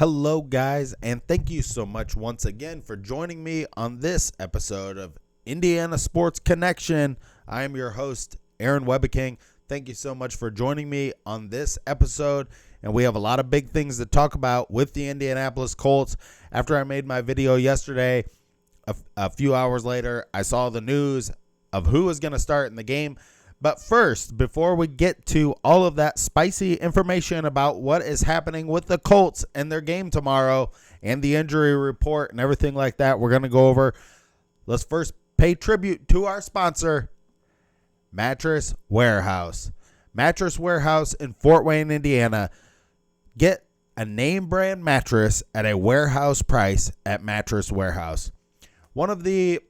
Hello, guys, and thank you so much once again for joining me on this episode of Indiana Sports Connection. I am your host, Aaron Webeking. Thank you so much for joining me on this episode, and we have a lot of big things to talk about with the Indianapolis Colts. After I made my video yesterday, a few hours later, I saw the news of who was going to start in the game. But first, before we get to all of that spicy information about what is happening with the Colts and their game tomorrow and the injury report and everything like that we're going to go over, let's first pay tribute to our sponsor, Mattress Warehouse. Mattress Warehouse in Fort Wayne, Indiana. Get a name brand mattress at a warehouse price at Mattress Warehouse. One of the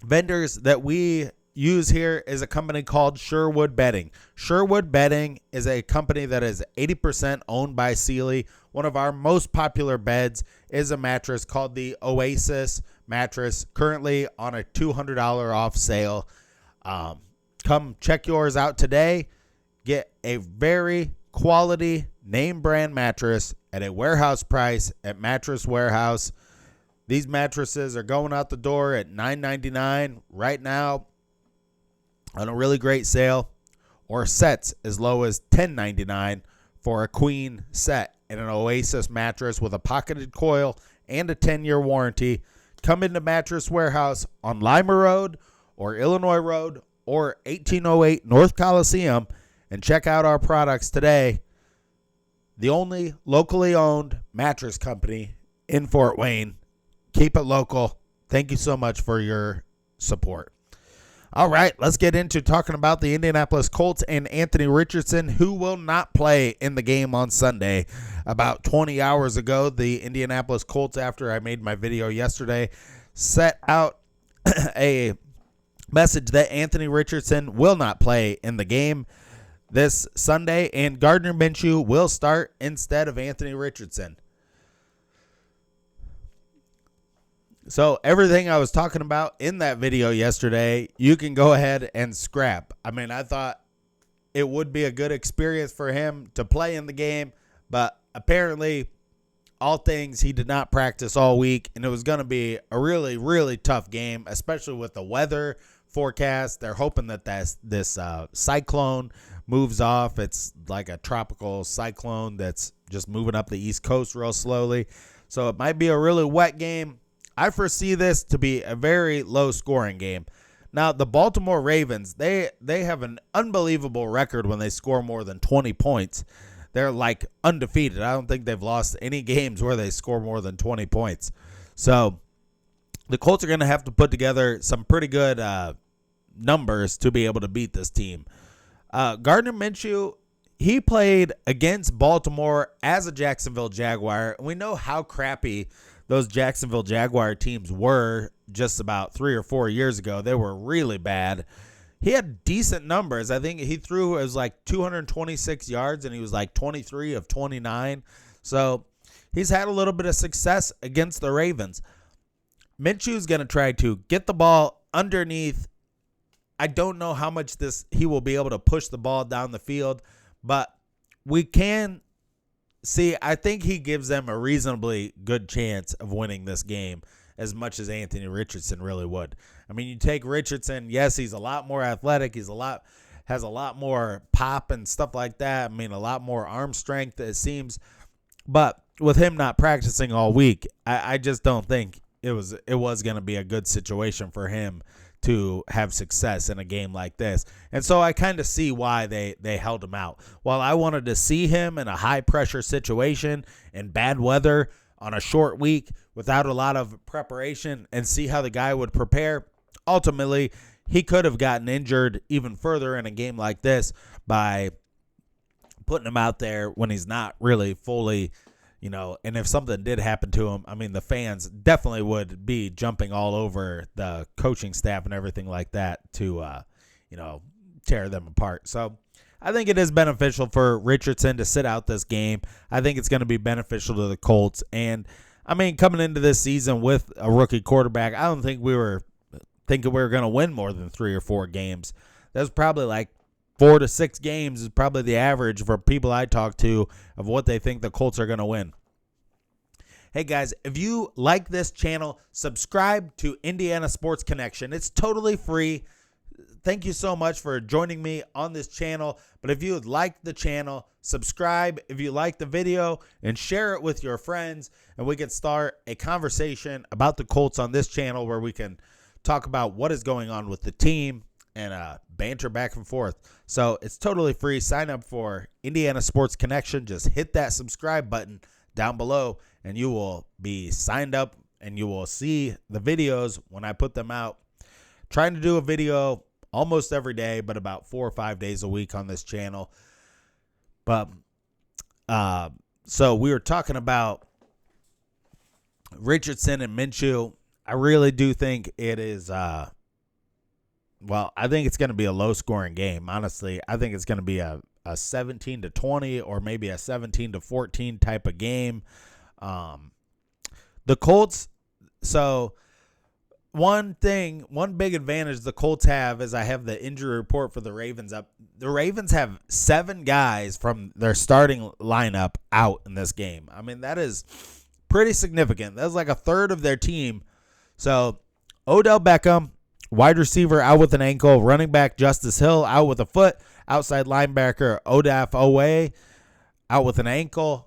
vendors that we use here is a company called Sherwood Bedding. Sherwood Bedding is a company that is 80% owned by Sealy. One of our most popular beds is a mattress called the Oasis mattress, currently on a $200 off sale. Come check yours out today. Get a very quality name brand mattress at a warehouse price at Mattress Warehouse. These mattresses are going out the door at $9.99 right now on a really great sale, or sets as low as $10.99 for a queen set and an Oasis mattress with a pocketed coil and a 10-year warranty. Come into Mattress Warehouse on Lima Road or Illinois Road or 1808 North Coliseum and check out our products today. The only locally owned mattress company in Fort Wayne. Keep it local. Thank you so much for your support. All right, let's get into talking about the Indianapolis Colts and Anthony Richardson, who will not play in the game on Sunday. About 20 hours ago, the Indianapolis Colts, after I made my video yesterday, set out a message that Anthony Richardson will not play in the game this Sunday, and Gardner Minshew will start instead of Anthony Richardson. So everything I was talking about in that video yesterday, you can go ahead and scrap. I mean, I thought it would be a good experience for him to play in the game, but apparently all things, he did not practice all week, and it was going to be a really, really tough game, especially with the weather forecast. They're hoping that this cyclone moves off. It's like a tropical cyclone that's just moving up the East Coast real slowly. So it might be a really wet game. I foresee this to be a very low-scoring game. Now, the Baltimore Ravens, they have an unbelievable record when they score more than 20 points. They're like undefeated. I don't think they've lost any games where they score more than 20 points. So the Colts are going to have to put together some pretty good numbers to be able to beat this team. Gardner Minshew, he played against Baltimore as a Jacksonville Jaguar. We know how crappy those Jacksonville Jaguar teams were just about 3 or 4 years ago. They were really bad. He had decent numbers. I think he threw, it was like 226 yards, and he was like 23 of 29. So he's had a little bit of success against the Ravens. Minshew's going to try to get the ball underneath. I don't know how much he will be able to push the ball down the field, but we can see, I think he gives them a reasonably good chance of winning this game as much as Anthony Richardson really would. I mean, you take Richardson, yes, he's a lot more athletic. Has a lot more pop and stuff like that. I mean, a lot more arm strength, it seems. But with him not practicing all week, I just don't think it was going to be a good situation for him to have success in a game like this. And so I kind of see why they held him out. While I wanted to see him in a high-pressure situation in bad weather on a short week without a lot of preparation and see how the guy would prepare, ultimately he could have gotten injured even further in a game like this by putting him out there when he's not really fully, and if something did happen to him, I mean, the fans definitely would be jumping all over the coaching staff and everything like that to, tear them apart. So I think it is beneficial for Richardson to sit out this game. I think it's going to be beneficial to the Colts. And, I mean, coming into this season with a rookie quarterback, I don't think we were thinking we were going to win more than 3 or 4 games. That's probably like 4 to 6 games is probably the average for people I talk to of what they think the Colts are going to win. Hey guys, if you like this channel, subscribe to Indiana Sports Connection. It's totally free. Thank you so much for joining me on this channel. But if you would like the channel, subscribe if you like the video and share it with your friends. And we can start a conversation about the Colts on this channel where we can talk about what is going on with the team and banter back and forth. So it's totally free. Sign up for Indiana Sports Connection. Just hit that subscribe button down below and you will be signed up and you will see the videos when I put them out. Trying to do a video almost every day, but about 4 or 5 days a week on this channel. But so we were talking about Richardson and Minshew. I really do think it is I think it's going to be a low-scoring game. Honestly, I think it's going to be a 17-20 or maybe a 17-14 type of game. The Colts, so one big advantage the Colts have is I have the injury report for the Ravens up. The Ravens have 7 guys from their starting lineup out in this game. I mean, that is pretty significant. That's like a third of their team. So Odell Beckham, wide receiver, out with an ankle. Running back Justice Hill out with a foot. Outside linebacker Odaf Owe out with an ankle.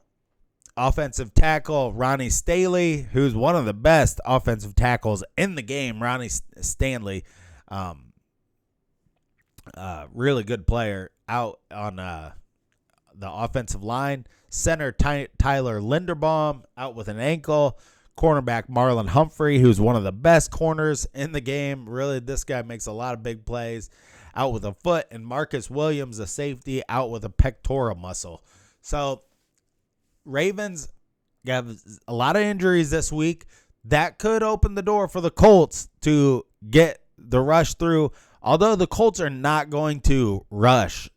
Offensive tackle Ronnie Staley, who's one of the best offensive tackles in the game. Ronnie Stanley, really good player, out on the offensive line. Center Tyler Linderbaum out with an ankle. Cornerback Marlon Humphrey, who's one of the best corners in the game. Really, this guy makes a lot of big plays, out with a foot. And Marcus Williams, a safety, out with a pectoral muscle. So Ravens got a lot of injuries this week. That could open the door for the Colts to get the rush through. Although the Colts are not going to rush.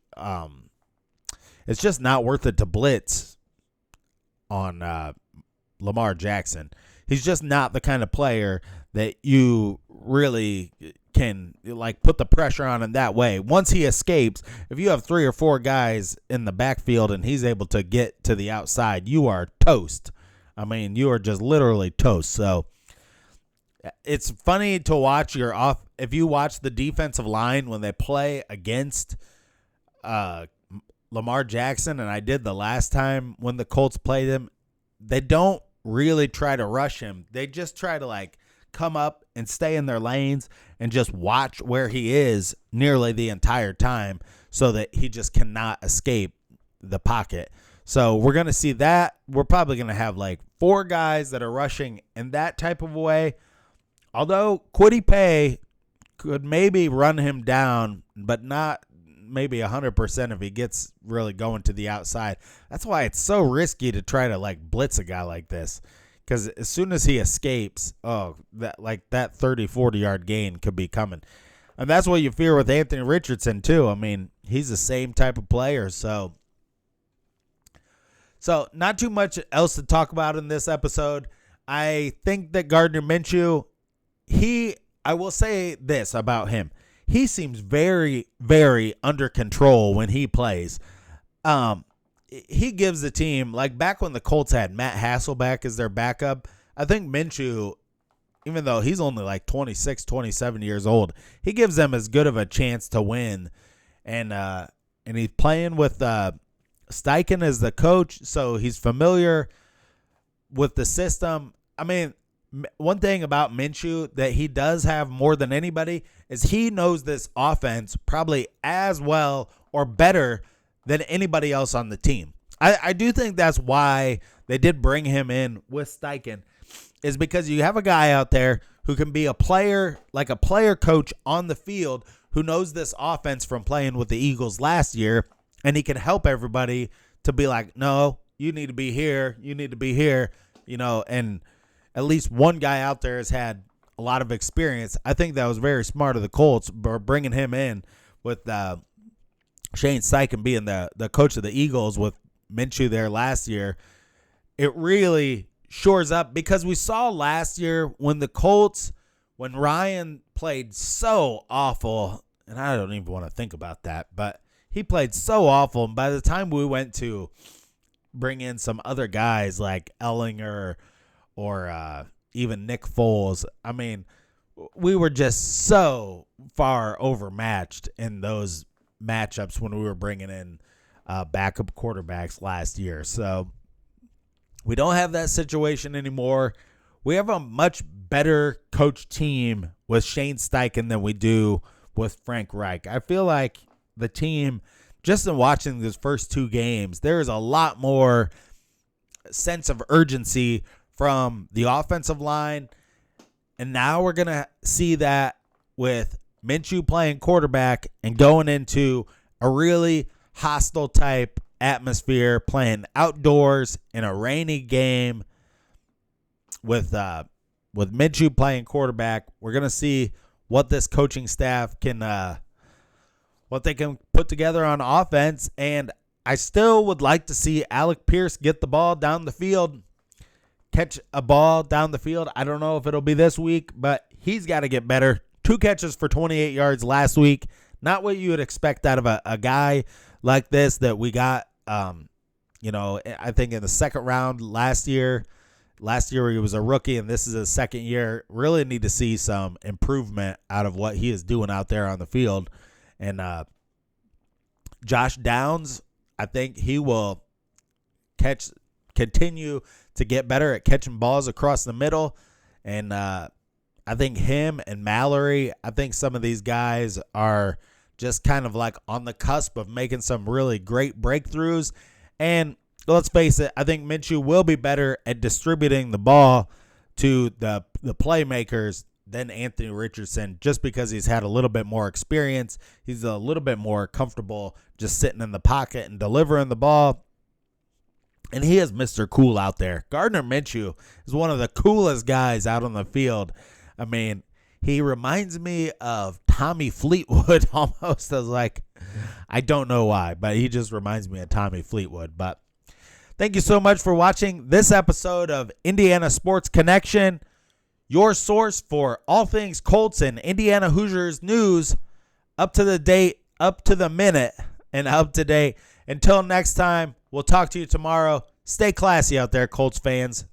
It's just not worth it to blitz on Lamar Jackson. He's just not the kind of player that you really can like put the pressure on in that way. Once he escapes, if you have 3 or 4 guys in the backfield and he's able to get to the outside, you are toast. I mean, you are just literally toast. So it's funny to watch if you watch the defensive line when they play against Lamar Jackson, and I did the last time when the Colts played him, they don't really try to rush him. They just try to like come up and stay in their lanes and just watch where he is nearly the entire time so that he just cannot escape the pocket. So we're going to see that. We're probably going to have like 4 guys that are rushing in that type of way. Although Kwity Paye could maybe run him down, but not maybe 100% if he gets really going to the outside. That's why it's so risky to try to like blitz a guy like this. Because as soon as he escapes, that 30-40 yard gain could be coming. And that's what you fear with Anthony Richardson, too. I mean, he's the same type of player. So not too much else to talk about in this episode. I think that Gardner Minshew, I will say this about him. He seems very, very under control when he plays. He gives the team, like back when the Colts had Matt Hasselbeck as their backup, I think Minshew, even though he's only like 26, 27 years old, he gives them as good of a chance to win. And he's playing with Steichen as the coach, so he's familiar with the system. I mean, one thing about Minshew that he does have more than anybody is he knows this offense probably as well or better than anybody else on the team. I do think that's why they did bring him in with Steichen, is because you have a guy out there who can be a player, like a player coach on the field, who knows this offense from playing with the Eagles last year, and he can help everybody to be like, no, you need to be here, and at least one guy out there has had a lot of experience. I think that was very smart of the Colts bringing him in with Shane Steichen being the coach of the Eagles with Minshew there last year. It really shores up, because we saw last year when Ryan played so awful, and I don't even want to think about that, but he played so awful. And by the time we went to bring in some other guys like Ellinger or even Nick Foles. I mean, we were just so far overmatched in those matchups when we were bringing in backup quarterbacks last year. So we don't have that situation anymore. We have a much better coach team with Shane Steichen than we do with Frank Reich. I feel like the team, just in watching these first two games, there is a lot more sense of urgency from the offensive line. And now we're going to see that with Minshew playing quarterback and going into a really hostile type atmosphere, playing outdoors in a rainy game with Minshew playing quarterback. We're going to see what this coaching staff can what they can put together on offense. And I still would like to see Alec Pierce get the ball down the field, catch a ball down the field. I don't know if it'll be this week, but he's got to get better. 2 catches for 28 yards last week. Not what you would expect out of a guy like this that we got, I think in the second round last year. Last year he was a rookie, and this is his second year. Really need to see some improvement out of what he is doing out there on the field. And Josh Downs, I think he will continue to get better at catching balls across the middle. And I think him and Mallory, I think some of these guys are just kind of like on the cusp of making some really great breakthroughs. And let's face it, I think Minshew will be better at distributing the ball to the playmakers than Anthony Richardson, just because he's had a little bit more experience. He's a little bit more comfortable just sitting in the pocket and delivering the ball. And he is Mr. Cool out there. Gardner Minshew is one of the coolest guys out on the field. I mean, he reminds me of Tommy Fleetwood almost. I was like, I don't know why, but he just reminds me of Tommy Fleetwood. But thank you so much for watching this episode of Indiana Sports Connection, your source for all things Colts and Indiana Hoosiers news, up to the date, up to the minute, and up to date. Until next time, we'll talk to you tomorrow. Stay classy out there, Colts fans.